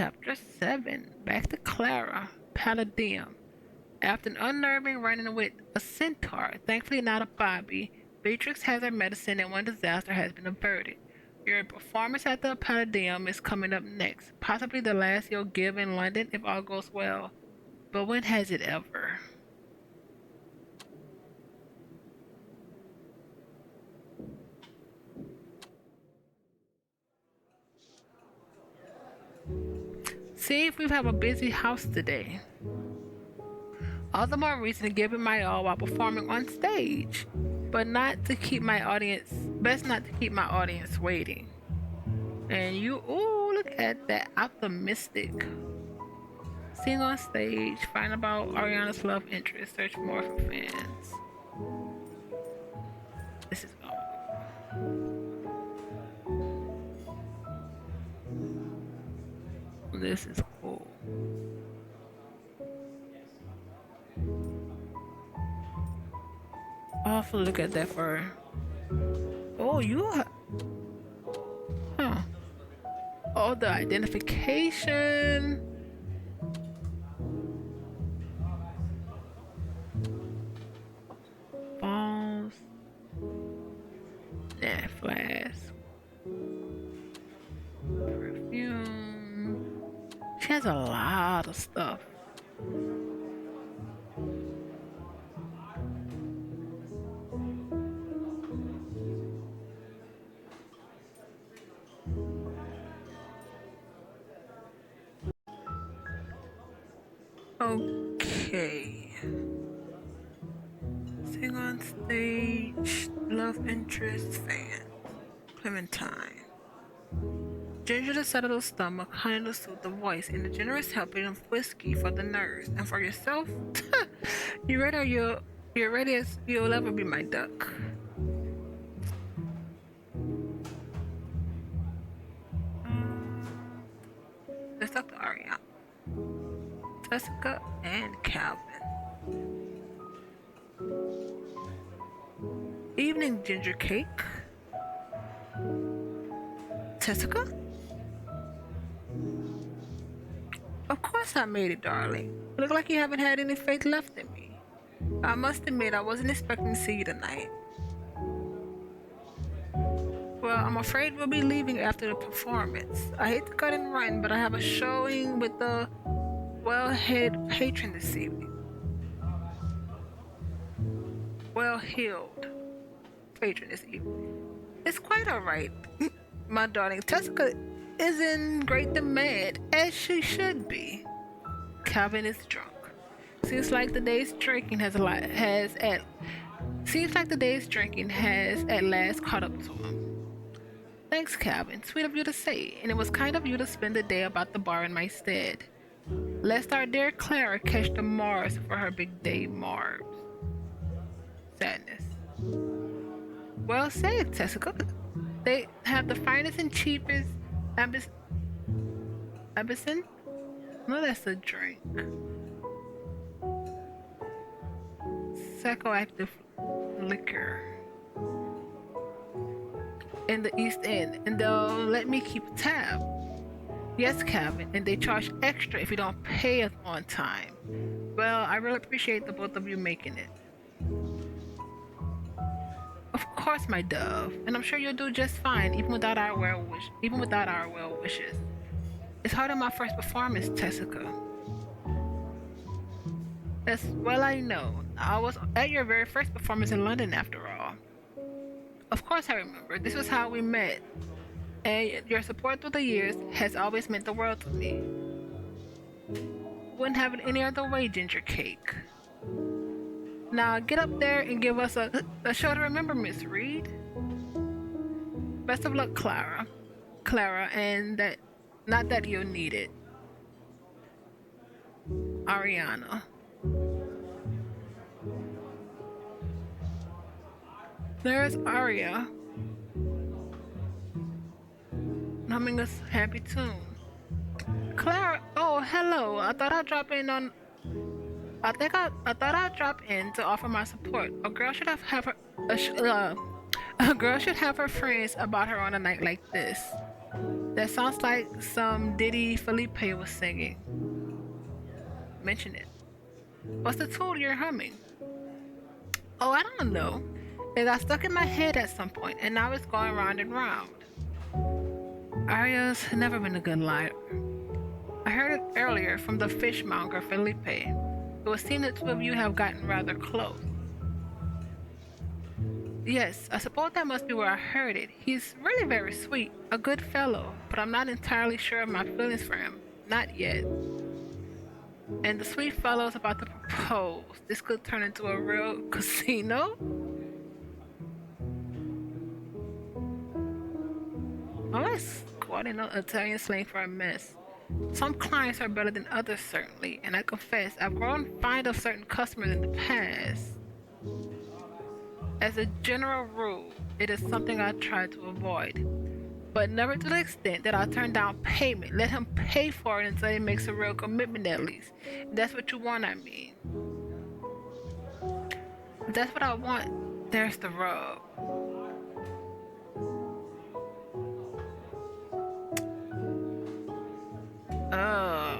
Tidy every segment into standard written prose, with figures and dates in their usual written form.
Chapter 7. Back to Clara, Palladium. After an unnerving run-in with a centaur, thankfully not a Bobby, Beatrix has her medicine and one disaster has been averted. Your performance at the Palladium is coming up next, possibly the last you'll give in London if all goes well. But when has it ever? See if we have a busy house today. All the more reason to give it my all while performing on stage. But not to keep my audience, best not to keep my audience waiting. And you, ooh, look at that, optimistic. Sing on stage, find about Ariana's love interest, search more for fans. This is This is cool. I'll have to look at that for. Oh, huh? Oh, the identification. Balls. Yeah, flask. Perfume. She has a lot of stuff. Okay. Sing on stage. Love interest fan. Clementine. Ginger to settle the stomach, honey to soothe the voice, and a generous helping of whiskey for the nerves. And for yourself, you're ready as you'll ever be, my duck. Let's talk to Ariana, Jessica, and Calvin. Evening, ginger cake. Jessica? Of course I made it, darling. Look like you haven't had any faith left in me. I must admit, I wasn't expecting to see you tonight. Well, I'm afraid we'll be leaving after the performance. I hate to cut and run, but I have a showing with the well-headed patron this evening. Well-heeled patron this evening. It's quite alright. My darling Jessica is in great demand, as she should be. Calvin is drunk. Seems like the day's drinking has at last caught up to him. Thanks, Calvin. Sweet of you to say, and it was kind of you to spend the day about the bar in my stead. Lest our dear Clara catch the Mars for her big day, Mars. Sadness. Well said, Jessica. They have the finest and cheapest absinthe? No, that's a drink. Psychoactive liquor in the East End, and they'll let me keep tab. Yes, Calvin, and they charge extra if you don't pay it on time. Well, I really appreciate the both of you making it. Of course, my dove, and I'm sure you'll do just fine, even without our well wishes. It's hard on my first performance, Jessica. As well I know. I was at your very first performance in London, after all. Of course I remember. This was how we met. And your support through the years has always meant the world to me. Wouldn't have it any other way, ginger cake. Now get up there and give us a show to remember, Miss Reed. Best of luck, Clara. And that, not that you'll need it. Ariana. There's Aria, humming a happy tune. Clara, oh hello. I thought I'd drop in to offer my support. A girl should have a A girl should have her friends about her on a night like this. That sounds like some ditty Felipe was singing. Mention it. What's the tune you're humming? Oh, I don't know. It got stuck in my head at some point, and now it's going round and round. Arya's never been a good liar. I heard it earlier from the fishmonger Felipe. It would seem the two of you have gotten rather close. Yes, I suppose that must be where I heard it. He's really very sweet, a good fellow, but I'm not entirely sure of my feelings for him. Not yet. And the sweet fellow's about to propose. This could turn into a real casino? Well, that's quite an Italian slang for a mess. Some clients are better than others, certainly, and I confess I've grown fond of certain customers in the past. As a general rule, it is something I try to avoid, but never to the extent that I turn down payment. Let him pay for it until he makes a real commitment at least. If that's what you want, I mean. If that's what I want, there's the rub. Oh.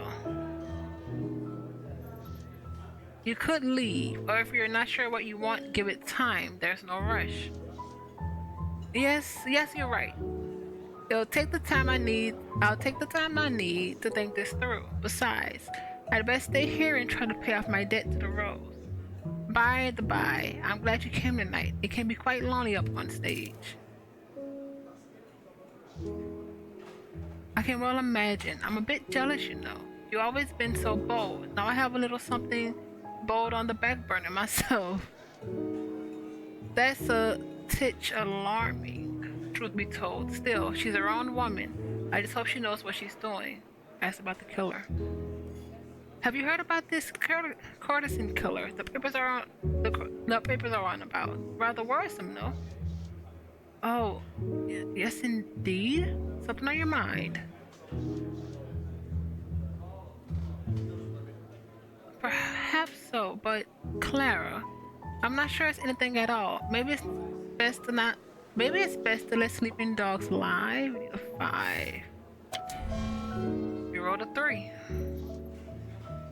You could leave, or if you're not sure what you want, give it time. There's no rush. Yes, you're right. It'll take the time I need. I'll take the time I need to think this through. Besides, I'd best stay here and try to pay off my debt to the Rose. By the by, I'm glad you came tonight. It can be quite lonely up on stage. I can well imagine. I'm a bit jealous, you know. You've always been so bold. Now I have a little something bold on the back burner myself. That's a titch alarming, truth be told. Still, she's her own woman. I just hope she knows what she's doing. Asked about the killer. Have you heard about this courtesan killer? The papers are on about. Rather worrisome, no? Oh, yes indeed. Something on your mind. Perhaps so, but Clara, I'm not sure it's anything at all. Maybe it's best to let sleeping dogs lie. We need a 5. You rolled a 3.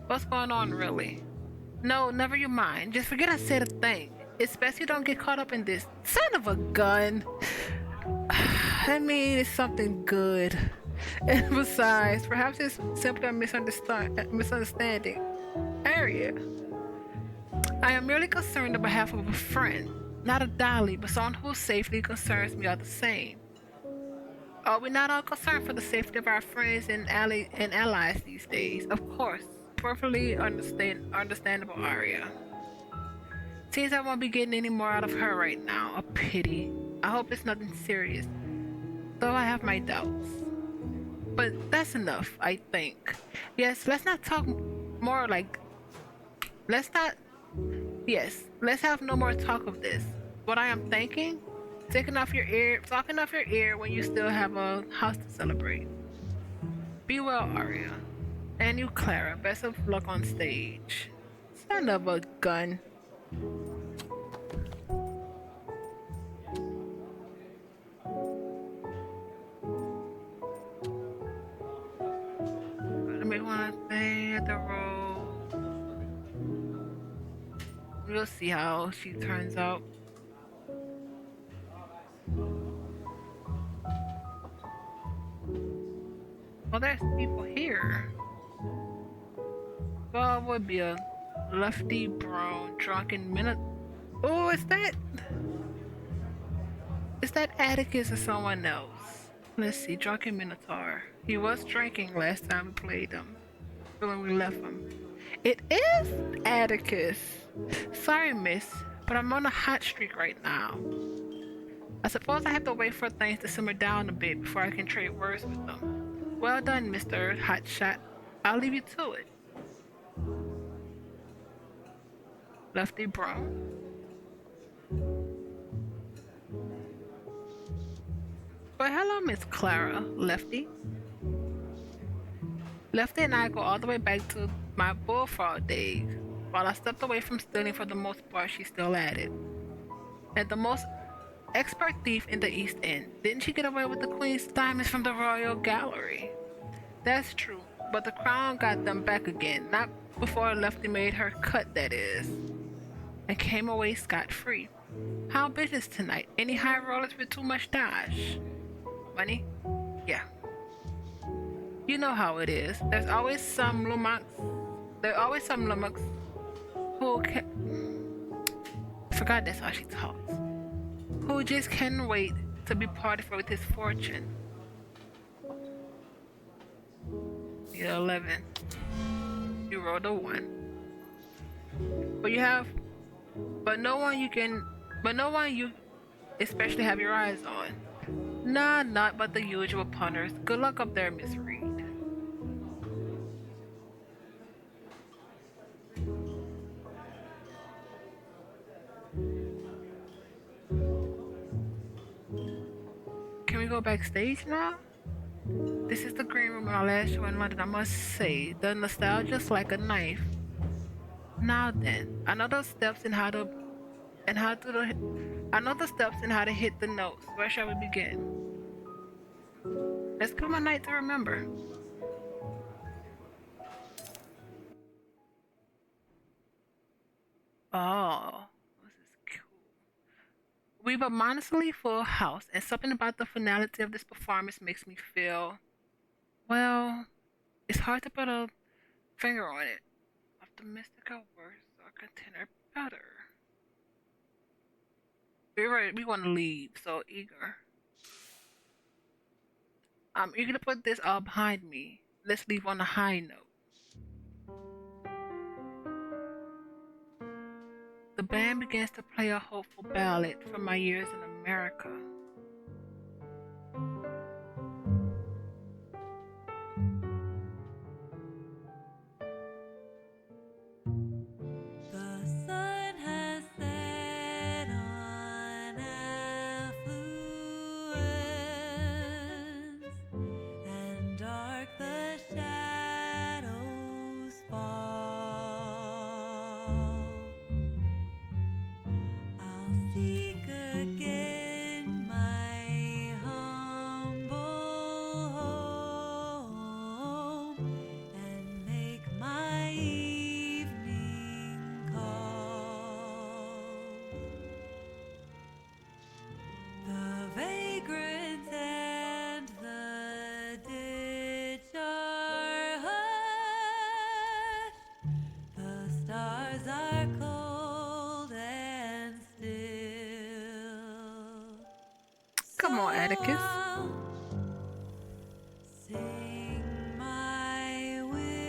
What's going on, really? No, never you mind. Just forget I said a thing. It's best you don't get caught up in this. Son of a gun. I mean, it's something good. And besides, perhaps it's simply a misunderstanding. Area. I am merely concerned on behalf of a friend, not a dolly, but someone whose safety concerns me all the same. Are we not all concerned for the safety of our friends and allies these days? Of course. Perfectly understandable, Arya. Seems I won't be getting any more out of her right now. A pity. I hope it's nothing serious, though I have my doubts. But that's enough, I think. Yes, let's not talk more like... Let's have no more talk of this. What I am thinking? Talking off your ear when you still have a house to celebrate. Be well, Arya. And you, Clara. Best of luck on stage. Son of a gun. I may want to stay at the road. We'll see how she turns out. Well, there's people here. Well, it would be a lefty brown drunken minute. Oh, is that Atticus or someone else? Let's see, drunken minotaur. He was drinking last time we played him, when we left him. It is Atticus. Sorry, miss, but I'm on a hot streak right now. I suppose I have to wait for things to simmer down a bit before I can trade words with them. Well done, Mr. Hotshot. I'll leave you to it. Lefty Brown. Well, hello, Miss Clara, Lefty. Lefty and I go all the way back to my bullfrog days. While I stepped away from stealing for the most part, she's still at it. Expert thief in the East End. Didn't she get away with the Queen's diamonds from the Royal Gallery? That's true, but the Crown got them back again. Not before Lefty made her cut, that is, and came away scot-free. How business tonight? Any high rollers with too much dash? Money? Yeah. You know how it is. There's always some lummox who can... Forgot that's how she talks. Who just can't wait to be parted with his fortune. You're 11. You rolled a 1. But you have... But no one you especially have your eyes on. Nah, not but the usual punters. Good luck up there, Miss Reed. Can we go backstage now? This is the green room in our last show in London. I must say, the nostalgia's like a knife. Now then, I know the steps in how to hit the notes. Where shall we begin? Let's give 'em a night to remember. Oh, this is cool. We've a monotonously full house, and something about the finality of this performance makes me feel, well, it's hard to put a finger on it. Optimistic or worse, or container better. We're ready. We want to leave, so eager. I'm eager to put this all behind me. Let's leave on a high note. The band begins to play a hopeful ballad from my years in America. The sun has set on affluence, and dark the shadows fall. I'll seek again my humble home and make my evening call. The vagrant and the ditch are hushed. The stars are cold and still. Come on, So Atticus. I'll sing my whippoorwill.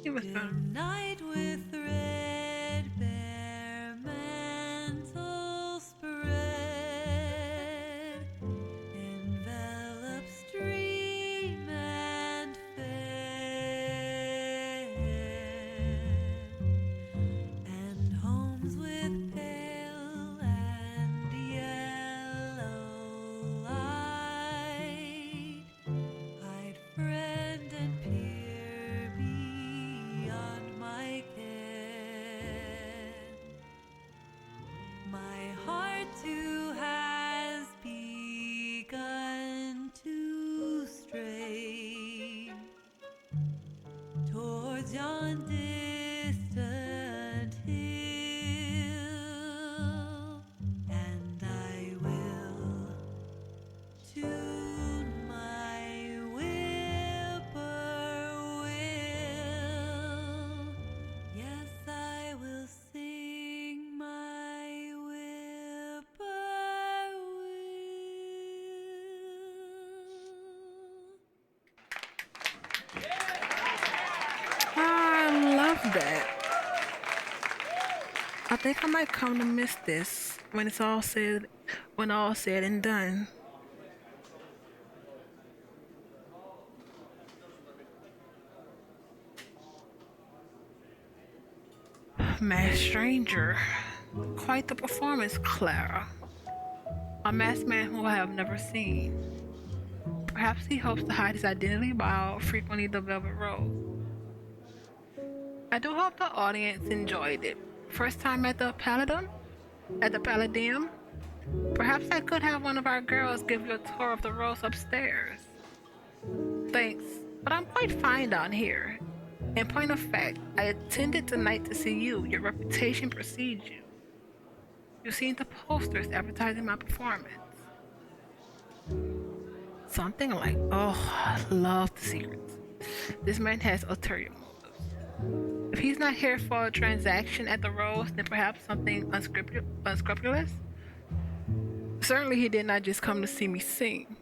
He was Good done. night with threadbare mantle spread, envelop stream and fair, and homes with pale and yellow light, hide friend and peer beyond my ken. My heart too has begun to stray towards yon distant hill, and I will tune my whippoorwill. Yes, I will sing my whippoorwill. I love that. I think I might come to miss this when all said and done. Masked stranger. Quite the performance, Clara. A masked man who I have never seen. Perhaps he hopes to hide his identity while frequenting the Velvet Road. I do hope the audience enjoyed it. First time at the Paladin? At the Palladium? Perhaps I could have one of our girls give you a tour of the rows upstairs. Thanks, but I'm quite fine down here. In point of fact, I attended tonight to see you. Your reputation precedes you. You've seen the posters advertising my performance. Something like, oh, I love the secrets. This man has ulterior motives. If he's not here for a transaction at the Rose, then perhaps something unscrupulous? Certainly he did not just come to see me sing.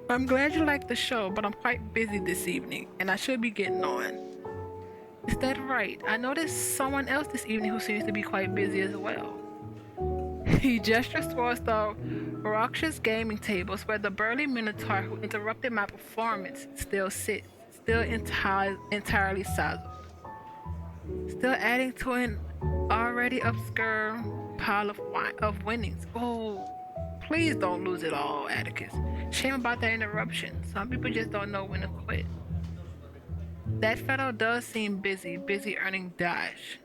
I'm glad you liked the show, but I'm quite busy this evening, and I should be getting on. Is that right? I noticed someone else this evening who seems to be quite busy as well. He gestures towards the raucous gaming tables where the burly minotaur who interrupted my performance still sits, still entirely silent, still adding to an already obscure pile of winnings. Oh, please don't lose it all, Atticus. Shame about that interruption. Some people just don't know when to quit. That fellow does seem busy earning dash.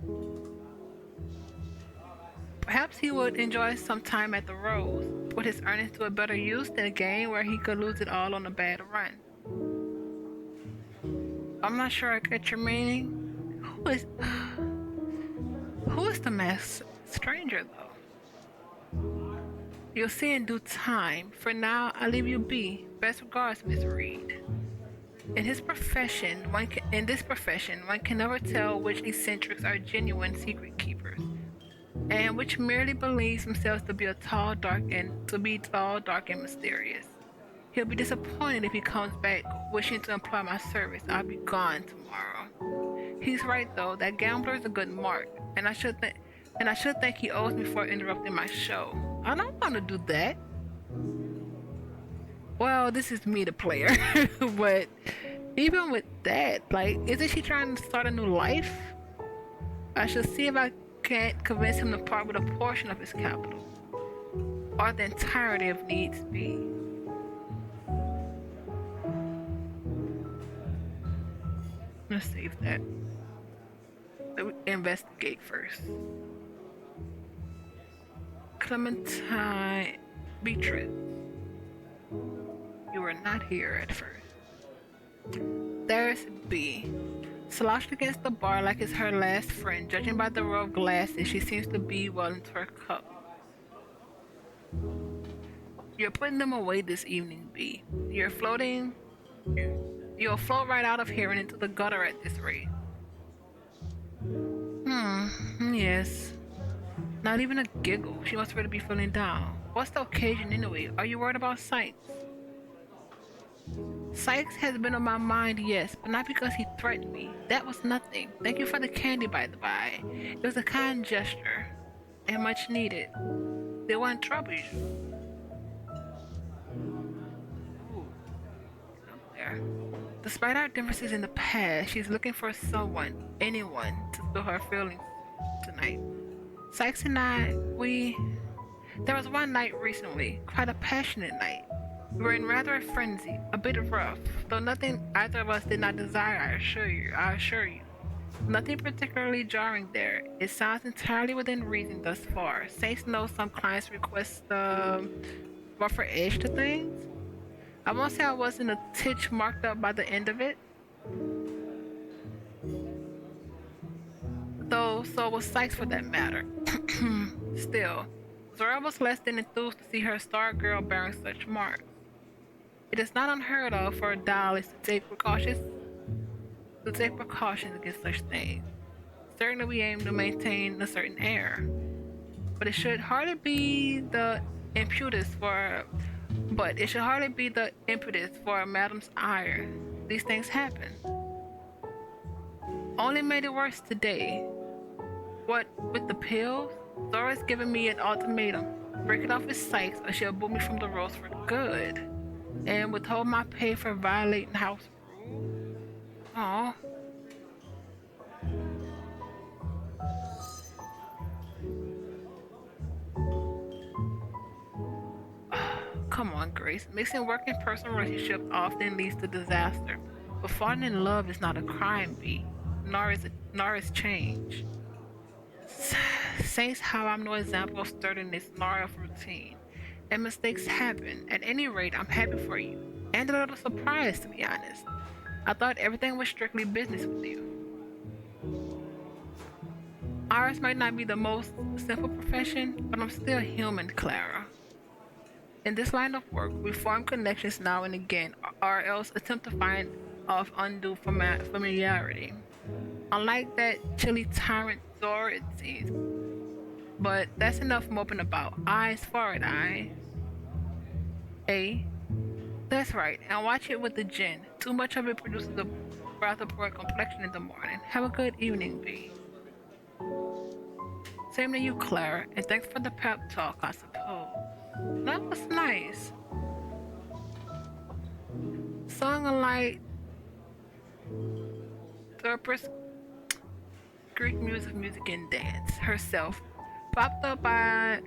Perhaps he would enjoy some time at the Rose, put his earnings to a better use than a game where he could lose it all on a bad run. I'm not sure I get your meaning. Who is the masked stranger, though? You'll see in due time. For now, I'll leave you be. Best regards, Miss Reed. In this profession, one can never tell which eccentrics are genuine secret keepers, and which merely believes themselves to be tall, dark, and mysterious. He'll be disappointed if he comes back wishing to employ my service. I'll be gone tomorrow. He's right though. That gambler is a good mark, and I should think he owes me for interrupting my show. I don't want to do that. Well, this is me, the player, but even with that, like, isn't she trying to start a new life? I shall see if I can't convince him to part with a portion of his capital, or the entirety if needs be. Let's save that. Let me investigate first. Clementine Beatrice. You were not here at first. There's B. Slouched against the bar like it's her last friend. Judging by the row of glasses, she seems to be well into her cup. You're putting them away this evening, B. You'll float right out of here and into the gutter at this rate. Yes. Not even a giggle. She must really be feeling down. What's the occasion anyway? Are you worried about Sykes? Sykes has been on my mind, yes, but not because he threatened me. That was nothing. Thank you for the candy, by the by. It was a kind gesture, and much needed. They won't trouble you. Ooh. There. Despite our differences in the past, she's looking for anyone, to feel her feelings tonight. Sykes and I, there was one night recently, quite a passionate night. We were in rather a frenzy, a bit rough, though nothing either of us did not desire, I assure you. Nothing particularly jarring there. It sounds entirely within reason thus far. Saints know some clients request rougher edge to things. I won't say I wasn't a titch marked up by the end of it. Though so was Sykes for that matter. Still, Zora was less than enthused to see her star girl bearing such marks. It is not unheard of for a dialist to take precautions against such things. Certainly we aim to maintain a certain air. But it should hardly be the impetus for a madam's ire. These things happen. Only made it worse today. What with the pills? Zora's given me an ultimatum. Break it off with Sykes or she'll boot me from the roast for good. And withhold my pay for violating house rules. Aw. Come on, Grace. Mixing work and personal relationships often leads to disaster. But falling in love is not a crime, B. Nor is change. Saints how I'm no example of sturdiness nor of routine. And mistakes happen. At any rate, I'm happy for you. And a little surprised, to be honest. I thought everything was strictly business with you. Ours might not be the most simple profession, but I'm still human, Clara. In this line of work, we form connections now and again, or else attempt to find off undue familiarity. Unlike that chilly tyrant Zor, it seems. But that's enough moping about. Eyes forward, eye. A. That's right, and watch it with the gin. Too much of it produces a rather poor complexion in the morning. Have a good evening, B. Same to you, Clara, and thanks for the pep talk, I suppose. That was nice. Song a light, therapist, Greek music and dance herself, propped up by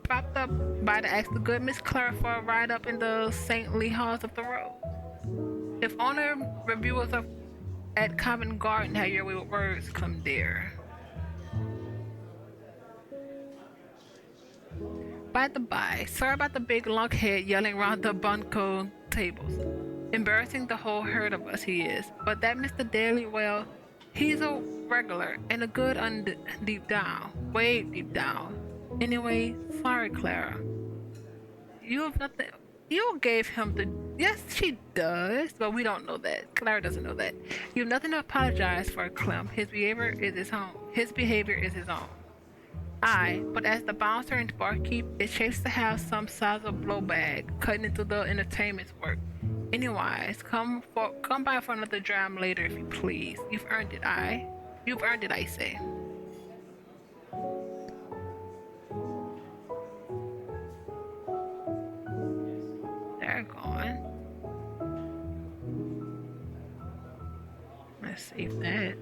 propped up by the ask the good Miss Clara for a ride up in the saintly halls of the rose. If honor reviewers of at Covent Garden had your way with words, come there. By the by, sorry about the big lunkhead yelling round the bunco tables. Embarrassing the whole herd of us, he is. But that Mr. Daly, well, he's a regular and a good deep down, way deep down. Anyway, sorry, Clara. You have nothing. You gave him the. Yes, she does, but we don't know that. Clara doesn't know that. You have nothing to apologize for, Clem. His behavior is his own. His behavior is his own. Aye, but as the bouncer and barkeep, it chafes to have some size of blowbag cutting into the entertainment's work. Anyways, come by for another dram later if you please. You've earned it, aye. You've earned it, I say. They're gone. Let's save that.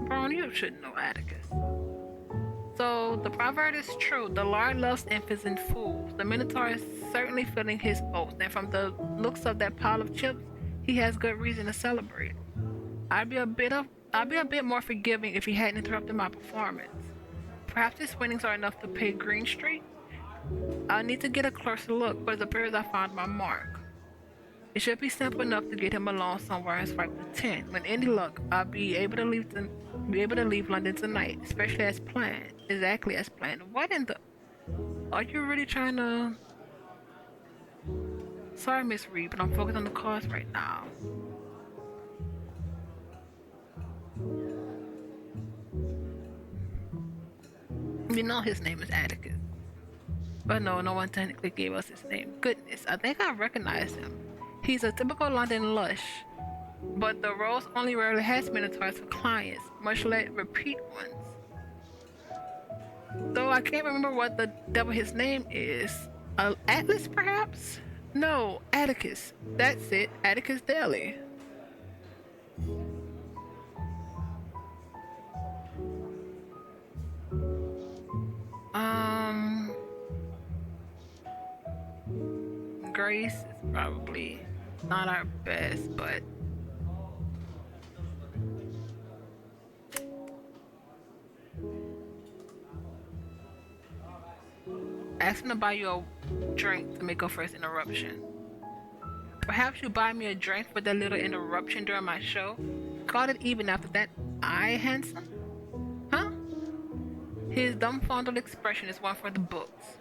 Brown, you should know Atticus. So the proverb is true. The Lord loves infants and fools. The Minotaur is certainly filling his boast, and from the looks of that pile of chips, he has good reason to celebrate. I'd be a bit more forgiving if he hadn't interrupted my performance. Perhaps his winnings are enough to pay Green Street. I'll need to get a closer look, but it appears I found my mark. It should be simple enough to get him along somewhere and swipe the 10. With any luck, I'll be able to leave London tonight, especially as planned. Exactly as planned. What in the? Are you really trying to? Sorry, Miss Reed, but I'm focused on the cause right now. You know his name is Atticus. But no, no one technically gave us his name. Goodness, I think I recognize him. He's a typical London lush, but the Rose only rarely has minotaurs for clients, much less repeat ones. Though I can't remember what the devil his name is. Atlas, perhaps? No, Atticus. That's it, Atticus Daly. Um, Grace is probably not our best, but ask him to buy you a drink to make up for his interruption. Perhaps you buy me a drink for that little interruption during my show? Call it even after that. I handsome? Huh? His dumbfounded expression is one for the books.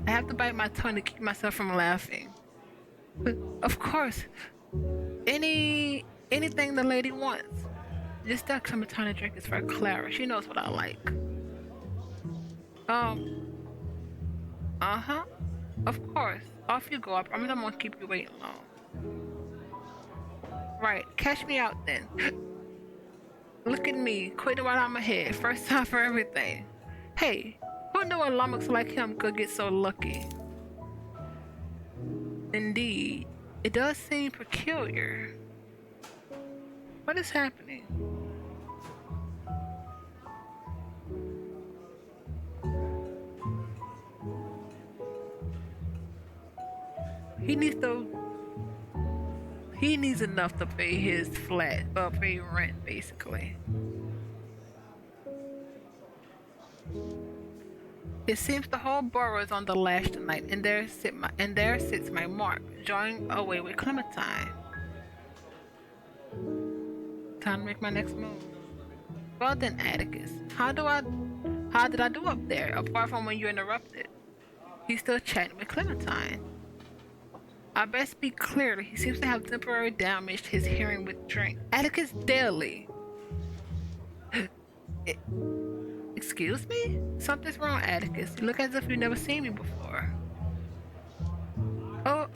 I have to bite my tongue to keep myself from laughing. But of course, anything the lady wants. Just that some tonic drink is for Clara. She knows what I like. Um, uh-huh. Of course. Off you go. I promise I won't keep you waiting long. Right. Catch me out then. Look at me. Quitting while I'm ahead. First time for everything. Hey, who knew a lummox like him could get so lucky? Indeed. It does seem peculiar. What is happening? He needs to. He needs enough to pay his flat, pay rent basically. It seems the whole borough is on the lash tonight, and there sits my mark, drawing away with Clementine. Time to make my next move. Well then, Atticus, how did I do up there, apart from when you interrupted? He's still chatting with Clementine. I best speak clearly. He seems to have temporarily damaged his hearing with drink. Atticus Daly. Excuse me? Something's wrong, Atticus. You look as if you've never seen me before. Oh,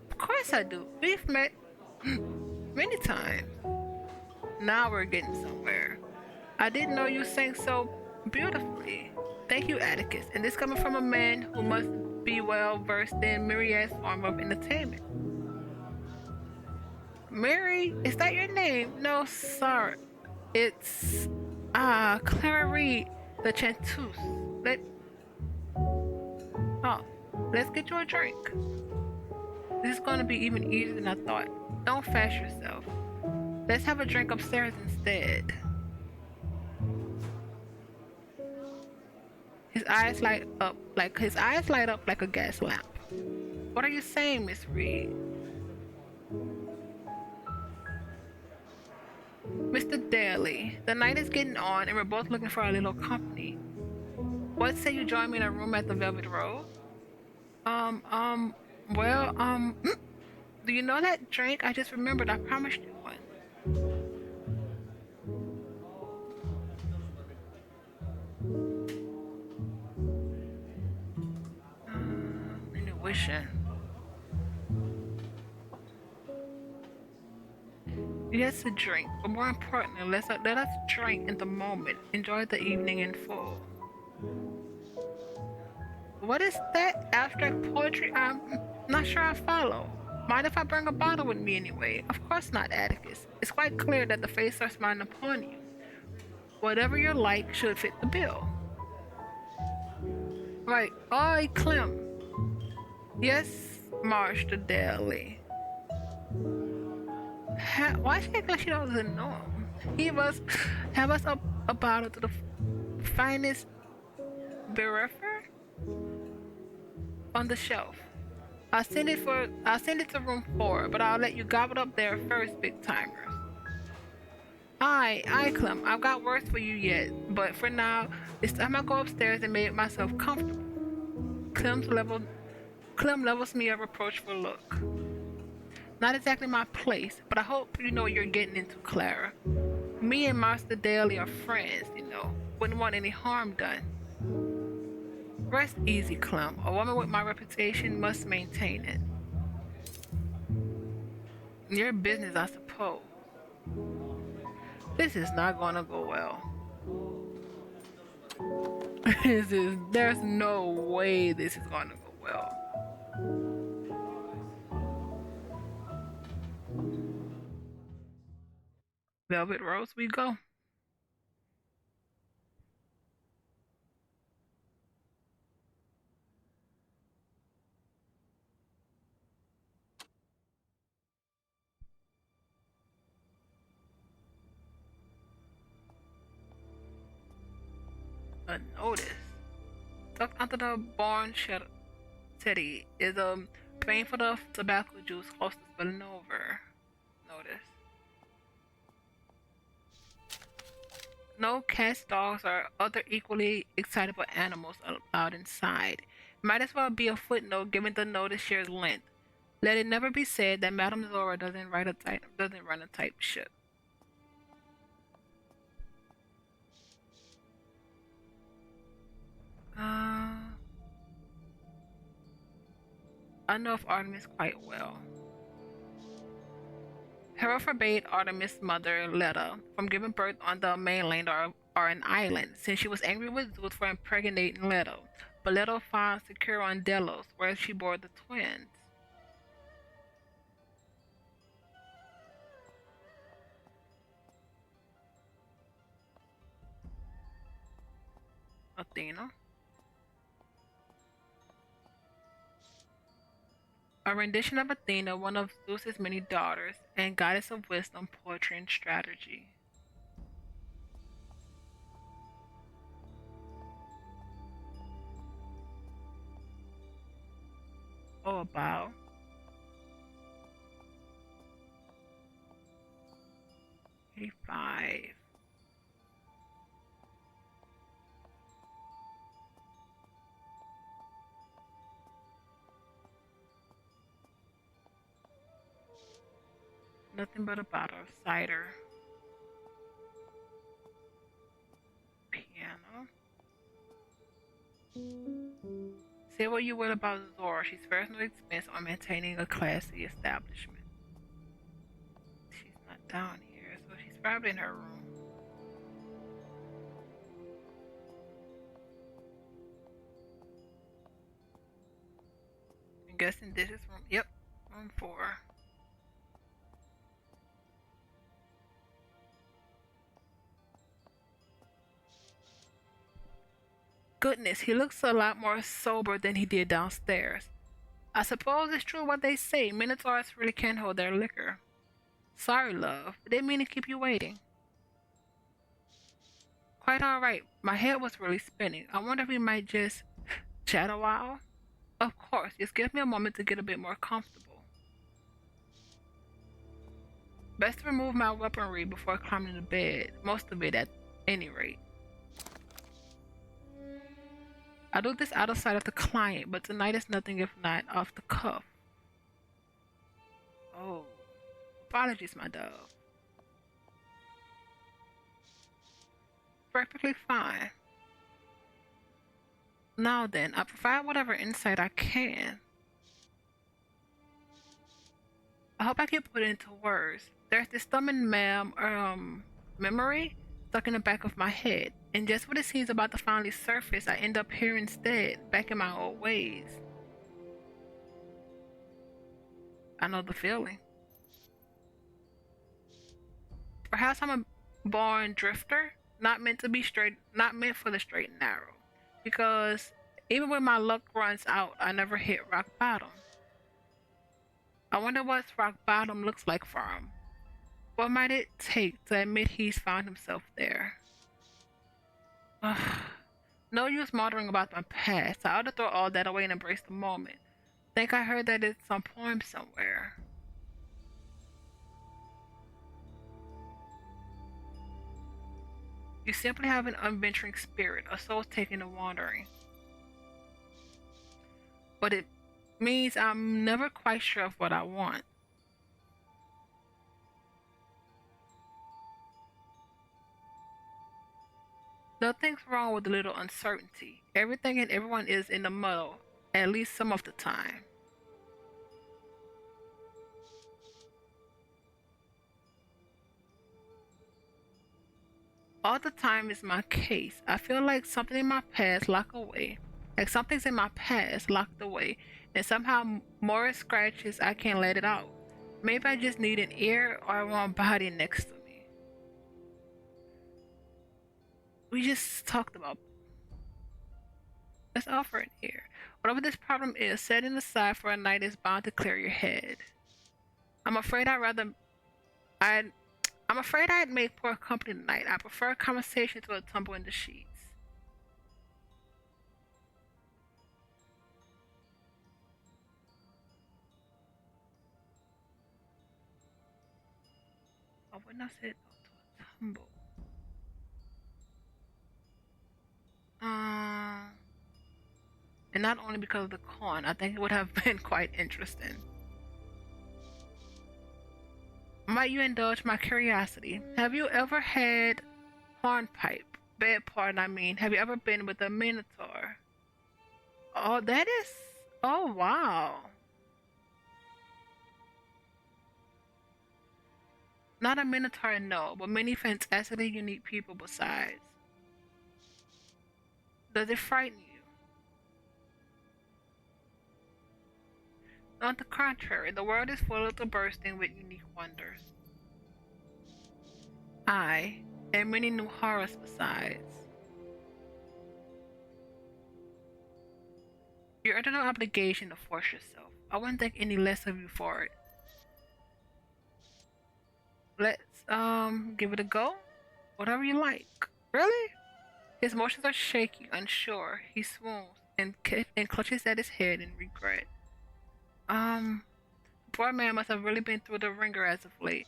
of course I do. We've met many times. Now we're getting somewhere. I didn't know you sang so beautifully. Thank you, Atticus. And this coming from a man who must be well versed in myriad form of entertainment. Mary, is that your name? No, sorry. It's Clara Reed, the chanteuse. Oh, let's get you a drink. This is gonna be even easier than I thought. Don't fash yourself. Let's have a drink upstairs instead. His eyes light up like a gas lamp. What are you saying, Miss Reed? Mr. Daly, the night is getting on and we're both looking for a little company. What say you join me in a room at the Velvet Rose? Well, do you know that drink? I just remembered I promised you one. Intuition. Yes, a drink, but more importantly, let us drink in the moment. Enjoy the evening in full. What is that? Abstract poetry? I'm not sure I follow. Mind if I bring a bottle with me anyway? Of course not, Atticus. It's quite clear that the face are smiling upon you. Whatever you're like should fit the bill. Right. Oi, Clem. Yes, Master Daly. Why she act like she doesn't know him? He must have us up a bottle to the finest bereft on the shelf. I'll send it to room 4, but I'll let you gobble up there first, big timers. Aye, Clem, I've got words for you yet, but for now, it's time I go upstairs and make myself comfortable. Clem levels me a reproachful look. Not exactly my place, but I hope you know what you're getting into, Clara. Me and Master Daly are friends, you know. Wouldn't want any harm done. Rest easy, Clem. A woman with my reputation must maintain it. Your business, I suppose. This is not gonna go well. There's no way this is gonna go well. Velvet Rose, we go. A notice. Tucked under the barn city is a vein for the tobacco juice close to spilling over. Notice. No cats, dogs, or other equally excitable animals allowed inside. Might as well be a footnote given the notice shares length. Let it never be said that Madame Zora doesn't run a tight ship. I know of Artemis quite well. Hera forbade Artemis' mother, Leda, from giving birth on the mainland or an island, since she was angry with Zeus for impregnating Leto. But Leto found secure on Delos, where she bore the twins. Athena. A rendition of Athena, one of Zeus's many daughters, and goddess of wisdom, poetry, and strategy. Oh, about 85. Nothing but a bottle of cider. Piano. Say what you will about Zora, she's spares no expense on maintaining a classy establishment. She's not down here, so she's probably in her room. I'm guessing this is room. Yep, room 4. Goodness, he looks a lot more sober than he did downstairs. I suppose it's true what they say. Minotaurs really can't hold their liquor. Sorry, love. Didn't mean to keep you waiting. Quite alright. My head was really spinning. I wonder if we might just chat a while? Of course, just give me a moment to get a bit more comfortable. Best to remove my weaponry before climbing into bed. Most of it at any rate. I do this out of sight of the client, but tonight is nothing if not off the cuff. Oh, apologies, my dove. Perfectly fine. Now then, I provide whatever insight I can. I hope I can put it into words. There's this stubborn memory stuck in the back of my head, and just when it seems about to finally surface, I end up here instead, back in my old ways. I know the feeling. Perhaps I'm a born drifter, not meant to be straight, not meant for the straight and narrow. Because even when my luck runs out, I never hit rock bottom. I wonder what rock bottom looks like for him. What might it take to admit he's found himself there? Ugh. No use muttering about my past. I ought to throw all that away and embrace the moment. Think I heard that in some poem somewhere. You simply have an unventuring spirit, a soul taken to wandering. But it means I'm never quite sure of what I want. Nothing's wrong with a little uncertainty. Everything and everyone is in the muddle, at least some of the time. All the time is my case. I feel like something in my past locked away. Like something's in my past locked away. And somehow more scratches, I can't let it out. Maybe I just need an ear or I want a body next to me. We just talked about. Let's offer an ear. Whatever this problem is, setting aside for a night is bound to clear your head. I'm afraid I'd I'm afraid I'd make poor company tonight. I prefer conversation to a tumble in the sheets. I would not say it to a tumble. Um, and not only because of the coin, I think it would have been quite interesting. Might you indulge my curiosity? Have you ever had hornpipe? Bed pardon, I mean. Have you ever been with a minotaur? Oh, that is. Oh, wow. Not a minotaur, no, but many fantastically unique people besides. Does it frighten you? On the contrary, the world is full of the bursting with unique wonders. I, and many new horrors besides. You're under no obligation to force yourself. I wouldn't think any less of you for it. Let's give it a go. Whatever you like. Really? His motions are shaky, unsure. He swoons and clutches at his head in regret. Um, poor man must have really been through the ringer as of late.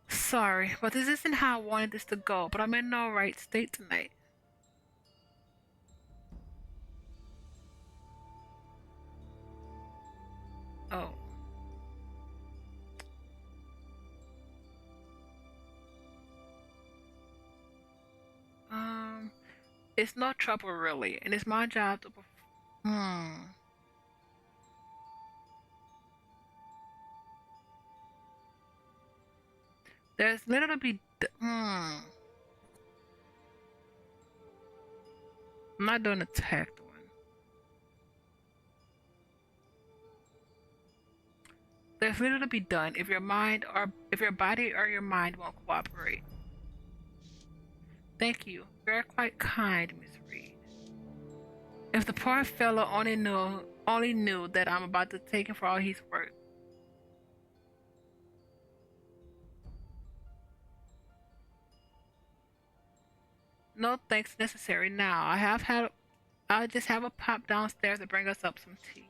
Sorry, but this isn't how I wanted this to go, but I'm in no right state tonight. Oh. Um, it's no trouble really, and it's my job to There's little to be I'm not doing a tact one. There's little to be done if your body or your mind won't cooperate. Thank you. You're quite kind, Miss Reed. If the poor fellow only knew that I'm about to take him for all he's worth. No thanks necessary now. I'll just have a pop downstairs to bring us up some tea.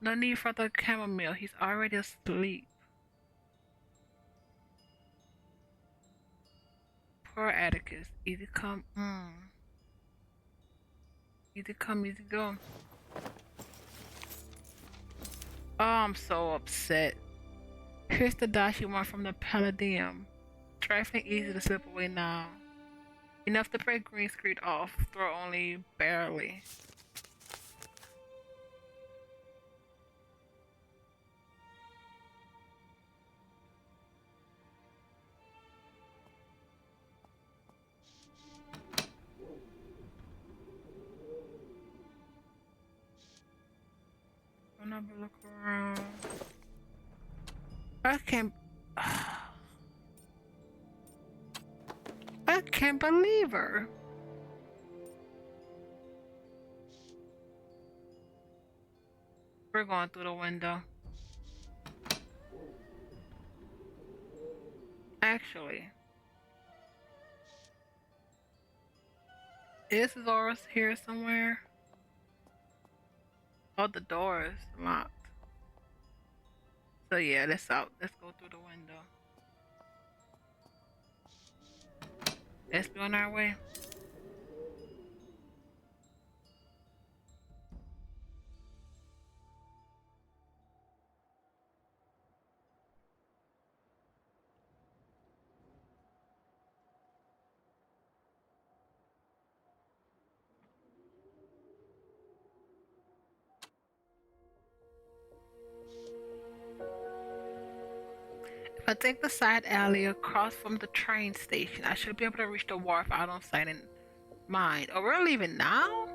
No need for the chamomile. He's already asleep. Poor Atticus. Easy come. Easy come, easy go. Oh, I'm so upset. Here's the dashi one from the Palladium. Trifling easy to slip away now. Enough to break Green Street off, though only barely. Another look around. I can't. I can't believe her. We're going through the window. Actually, is Zora's here somewhere? Oh, the door is locked. So yeah, let's out. Let's go through the window. Let's be on our way. If I take the side alley across from the train station, I should be able to reach the wharf out on sight and mind. Oh, we're leaving now?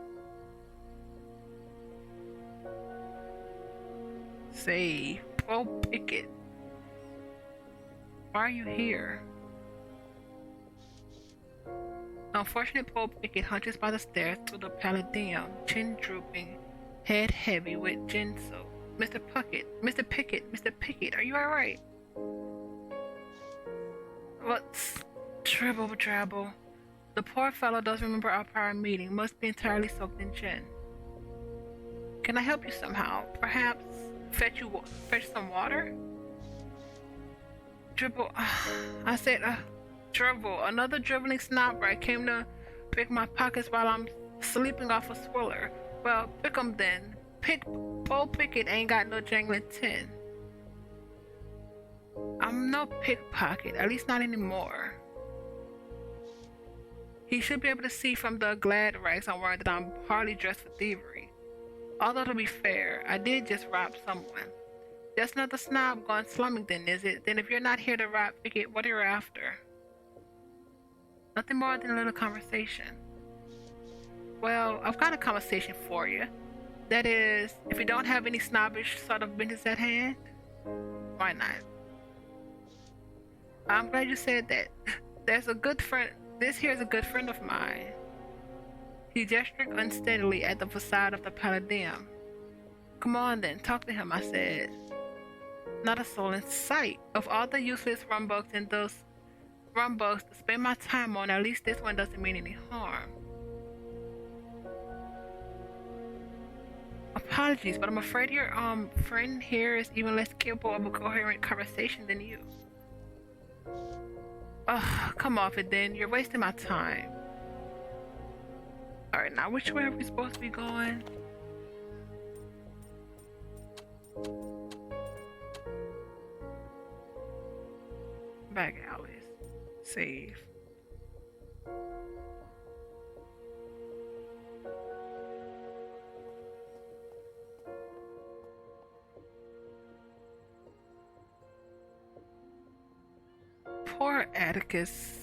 Say, Pro Pickett. Why are you here? Unfortunate Pope Pickett hunches by the stairs to the Palladium, chin drooping, head heavy with Jinso. Mr. Pickett, are you alright? What's dribble drabble? The poor fellow does remember our prior meeting, must be entirely soaked in gin. Can I help you somehow? Perhaps fetch some water? Dribble, I said, Dribble, another dribbling snobber came to pick my pockets while I'm sleeping off a swiller. Well, pick 'em then. Bo Pickett ain't got no jangling tin. I'm no pickpocket, at least not anymore. He should be able to see from the glad rags I'm wearing that I'm hardly dressed for thievery. Although to be fair, I did just rob someone. Just another snob gone slumming then, is it? Then if you're not here to rob Pickett, what are you after? Nothing more than a little conversation. Well, I've got a conversation for you. That is, if you don't have any snobbish sort of business at hand, why not? I'm glad you said that. There's a good friend. This here's a good friend of mine. He gestured unsteadily at the facade of the Palladium. Come on then, talk to him, I said. Not a soul in sight. Of all the useless rumbugs and those rumbugs to spend my time on, at least this one doesn't mean any harm. Apologies, but I'm afraid your friend here is even less capable of a coherent conversation than you. Ugh, come off it then. You're wasting my time. Alright, now which way are we supposed to be going? Back alleys. Save. Poor Atticus.